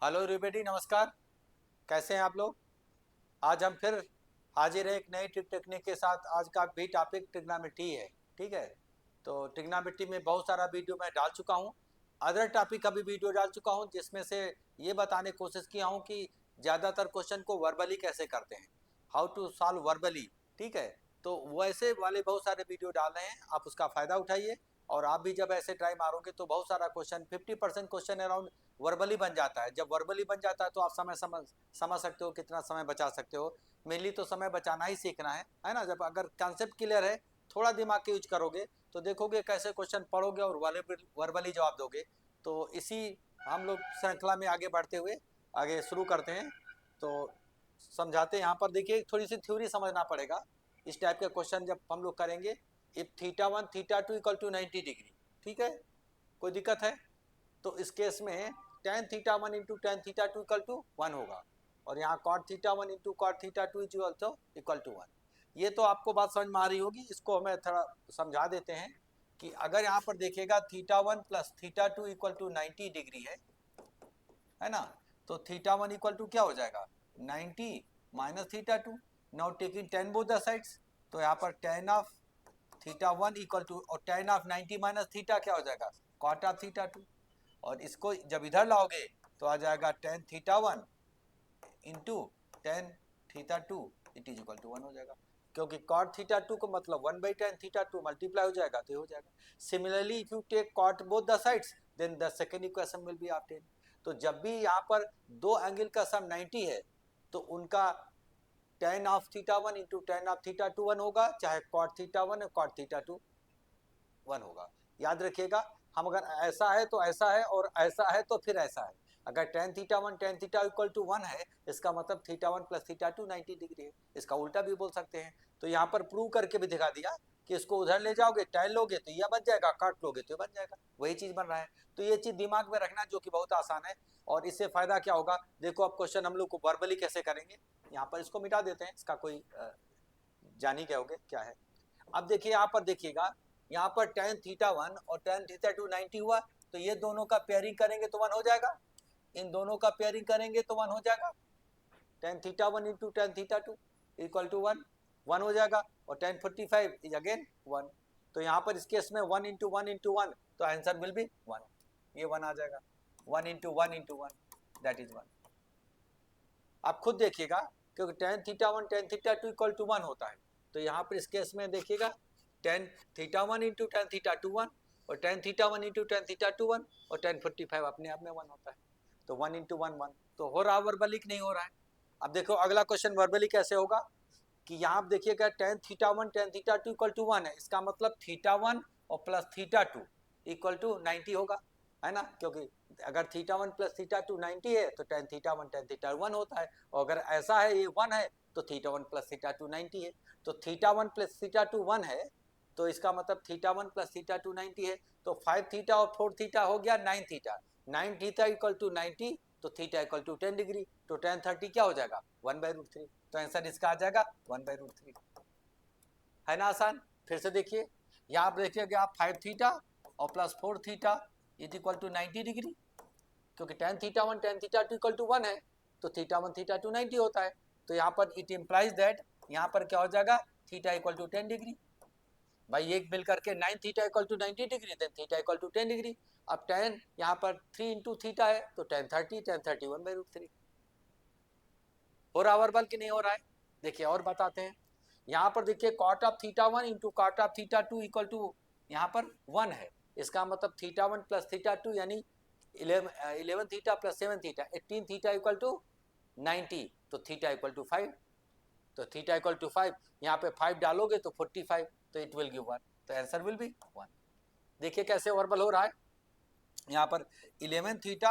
Hello everybody, नमस्कार। कैसे हैं आप लोग? आज हम फिर हाजिर है एक नई टेक्निक के साथ। आज का भी टॉपिक ट्रिग्नोमेट्री है। ठीक है, तो ट्रिग्नोमेट्री में बहुत सारा वीडियो मैं डाल चुका हूँ। अदर टॉपिक का भी वीडियो डाल चुका हूँ, जिसमें से ये बताने की कोशिश किया हूँ कि ज़्यादातर क्वेश्चन को वर्बली कैसे करते हैं, हाउ टू सॉल्व वर्बली। ठीक है, तो वैसे वाले बहुत सारे वीडियो डाल रहे हैं, आप उसका फ़ायदा उठाइए। और आप भी जब ऐसे ट्राई मारोगे तो बहुत सारा क्वेश्चन, 50% क्वेश्चन अराउंड वर्बली बन जाता है। जब वर्बली बन जाता है तो आप समझ सकते हो कितना समय बचा सकते हो। मेनली तो समय बचाना ही सीखना है ना। जब अगर कॉन्सेप्ट क्लियर है, थोड़ा दिमाग के यूज करोगे तो देखोगे कैसे क्वेश्चन पढ़ोगे और वर्बली जवाब दोगे। तो इसी हम लोग श्रृंखला में आगे बढ़ते हुए आगे शुरू करते हैं। तो समझाते हैं। यहाँ पर देखिए, थोड़ी सी थ्योरी समझना पड़ेगा। इस टाइप के क्वेश्चन जब हम लोग करेंगे, इफ थीटा 1 θ2 = 90 डिग्री, ठीक है, कोई दिक्कत है? तो इस केस में tan θ1 इंटू tan θ2 = 1 होगा। और यहाँ cot θ1 into cot θ2 is also equal to 1। ये तो आपको बात समझ में आ रही होगी। इसको हमें थोड़ा समझा देते हैं कि अगर यहाँ पर देखिएगा θ1 प्लस θ2 इक्वल टू 90 डिग्री है ना। तो θ1 इक्वल टू क्या हो जाएगा, 90 minus θ2। Now taking tan both the sides, तो यहाँ पर tan ऑफ θ1 इक्वल टू, और tan ऑफ 90 माइनस थीटा क्या हो जाएगा, cot ऑफ θ2। और इसको जब इधर लाओगे तो आ जाएगा tan θ1 into tan θ2 it is equal to 1 हो जाएगा। क्योंकि cot θ2 को मतलब 1/tan θ2 मल्टीप्लाई हो जाएगा तो ये हो जाएगा। Similarly if you take cot both the sides then the second equation will be obtain. तो जब भी यहाँ पर दो एंगल का सम 90 है तो उनका tan of θ1 into tan of θ2 1 होगा, चाहे cot θ1 और cot θ2 1 होगा। याद रखिएगा, हम अगर ऐसा है तो ऐसा है, और ऐसा है तो फिर ऐसा है। अगर tan θ1 tan θ इक्वल टू 1 है, इसका मतलब θ1 प्लस θ2 90 डिग्री है। इसका उल्टा भी बोल सकते हैं। तो यहाँ पर प्रूव करके भी दिखा दिया कि इसको उधर ले जाओगे, tan लोगे तो यह बन जाएगा, काट लोगे तो बन जाएगा, वही चीज बन रहा है। तो ये चीज दिमाग में रखना, जो कि बहुत आसान है। और इससे फायदा क्या होगा, देखो अब क्वेश्चन हम लोग को वर्बली कैसे करेंगे। यहाँ पर इसको मिटा देते हैं, इसका कोई जान ही गए क्या है। अब देखिए, यहाँ पर देखिएगा, यहाँ पर tan θ1 और tan θ2 90 हुआ, तो ये दोनों का पेयरिंग करेंगे तो 1 हो जाएगा। इन दोनों का पेयरिंग करेंगे तो 1 हो जाएगा। tan θ1 into tan θ2 equal to 1, 1 हो जाएगा। और tan45 इज अगेन 1। तो यहाँ पर इस केस में 1 इंटू 1 इंटू 1, तो आंसर विल बी 1। ये 1 आ जाएगा, 1 इंटू 1 इंटू 1 दैट इज 1। आप खुद देखिएगा, क्योंकि tan θ1 tan θ2 इक्वल टू 1 होता है। तो यहाँ पर इस केस में देखिएगा, tan θ1 इंटू tan θ2 1, और tan θ1 इंटू tan θ2 1, और tan45 अपने आप में 1 होता है। तो 1 इंटू 1 1। तो हो रहा वर्बलिक, नहीं हो रहा है। अब देखो अगला क्वेश्चन वर्बली कैसे होगा, कि यहाँ आप देखिएगा tan θ1 tan θ2 इक्वल टू 1 है, इसका मतलब θ1 और प्लस θ2 इक्वल टू 90 होगा, है ना। क्योंकि अगर θ1 प्लस θ2 90 है तो tan θ1 tan θ2 1 होता है। और अगर ऐसा है, ये 1 है, तो θ1 प्लस θ2 90 है। तो θ1 प्लस θ2 1 है, तो इसका मतलब θ1 प्लस θ2 90 है। तो 5 थीटा और 4 थीटा हो गया 9 थीटा। 9 थीटा इक्वल टू 90, तो थीटा इक्वल टू 10 डिग्री। तो tan 30 क्या हो जाएगा, 1/√3। तो आंसर इसका आ जाएगा 1/√3। है ना आसान। फिर से देखिए, यहाँ आप देखिएगा, आप 5 थीटा और plus 4 theta is equal to 90 degree. क्योंकि tan θ1 tan θ2 इक्वल टू 1 है, तो θ1 θ2 90 होता है। तो यहाँ पर इट इम्प्लाइज दैट यहाँ पर क्या हो जाएगा, थीटा इक्वल टू 10 डिग्री। भाई एक मिल करके 9 theta equal to 90 degree, then theta equal to 10 degree. अब tan यहाँ पर 3 इंटू थीटा है, तो tan 30 1/√3। हो रहा वर्बल कि नहीं हो रहा है? देखिए और बताते हैं। यहाँ पर देखिए cot of θ1 into cot of θ2 equal to यहाँ पर 1 है। इसका मतलब θ1 प्लस θ2 यानी 11 theta plus 7 theta 18 theta equal to 90, तो थीटा इक्वल टू 5। तो थीटा इक्वल टू 5, यहाँ पे 5 डालोगे तो 45, तो इट विल गिव 1। तो आंसर विल बी 1। देखिए कैसे वर्बल हो रहा है। यहाँ पर 11 थीटा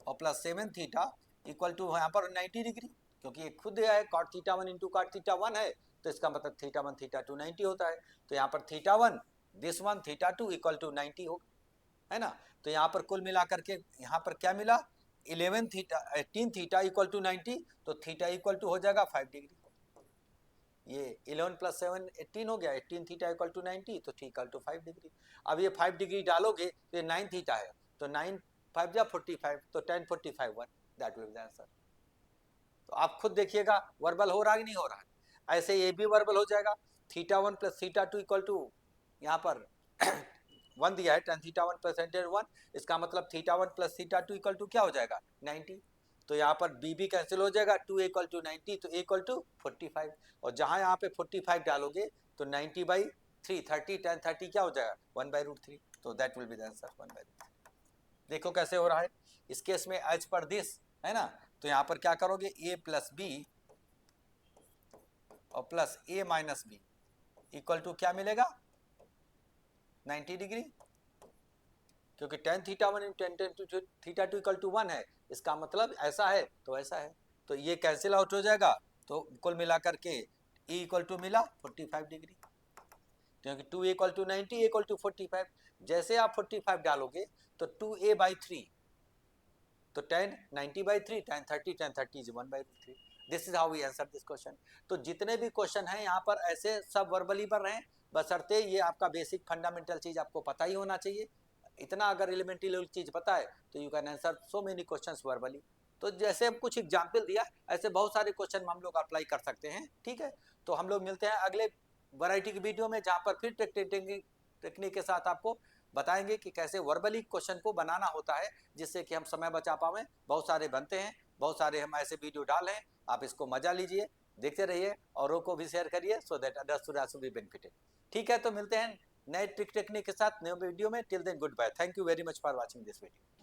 और प्लस 7 थीटा इक्वल टू यहाँ पर 90 डिग्री। क्योंकि ये खुद है cot θ1 इंटू cot θ1 है, तो इसका मतलब θ1 θ2 90 होता है। तो यहाँ पर θ1 दिस वन θ2 इक्वल टू 90 होगा, है ना। तो यहाँ पर कुल मिलाकर के यहाँ पर क्या मिला, 11 थीटा 18 थीटा इक्वल टू 90, तो थीटा इक्वल टू हो जाएगा 5 डिग्री। ये 11 प्लस 7 18 हो गया, 18 थीटा इक्वल टू 90, तो थी इक्वल टू 5 डिग्री। अब ये 5 डिग्री डालोगे तो ये 9 थीटा है, तो 9 5 जा 45, तो tan 45 1। That will be the answer. तो आप खुद देखिएगा वर्बल हो रहा है कि नहीं हो रहा है। ऐसे ये भी वर्बल हो जाएगा, theta 1 plus theta 2 equal to, यहाँ पर 1 दिया है, tan theta 1 plus tan theta 1, इसका मतलब theta 1 plus theta 2 equal to क्या हो जाएगा 90। तो यहाँ पर बी भी कैंसिल हो जाएगा, 2 इक्वल टू 90, तो ए इक्वल टू 45, और जहाँ यहाँ पे 45 डालोगे तो 90/3, 30 tan 30 क्या हो जाएगा 1/√3, तो that will be the answer 1/√3। देखो कैसे हो रहा है इस केस में, एज पर दिस है ना, तो यहाँ पर क्या करोगे, ए प्लस बी और plus A minus B equal to क्या मिलेगा 90 डिग्री, क्योंकि tan theta 1 in tan theta 2 equal to 1 है, इसका मतलब ऐसा है तो ऐसा है, तो ये कैंसिल आउट हो जाएगा, तो कुल मिलाकर के E इक्वल टू मिला 45 डिग्री, क्योंकि 2 इक्वल टू 90, इक्वल टू 45, जैसे आप 45 डालोगे तो 2a/3, तो tan 90/3, tan 30 is 1/3। This is how we answer this question. तो जितने भी क्वेश्चन हैं यहाँ पर ऐसे सब वर्बली बन रहे हैं, बशर्ते ये आपका बेसिक फंडामेंटल चीज आपको पता ही होना चाहिए। इतना अगर एलिमेंट्री लेवल चीज पता है तो you can answer so many questions verbally. तो जैसे हम कुछ एग्जाम्पल दिया, ऐसे बहुत सारे क्वेश्चन हम लोग अप्लाई कर सकते हैं, ठीक है। तो हम लोग मिलते हैं अगले वैरायटी की वीडियो में, जहाँ पर फिर टेक्निक के साथ आपको बताएंगे कि कैसे वर्बली क्वेश्चन को बनाना होता है, जिससे कि हम समय बचा पाएं। बहुत सारे बनते हैं, बहुत सारे हम ऐसे वीडियो डाल हैं, आप इसको मजा लीजिए, देखते रहिए, औरों को भी शेयर करिए, so that others will also be benefited. ठीक है, तो मिलते हैं नए टेक्निक के साथ नए वीडियो में। Till then good bye, thank you very much for watching this video.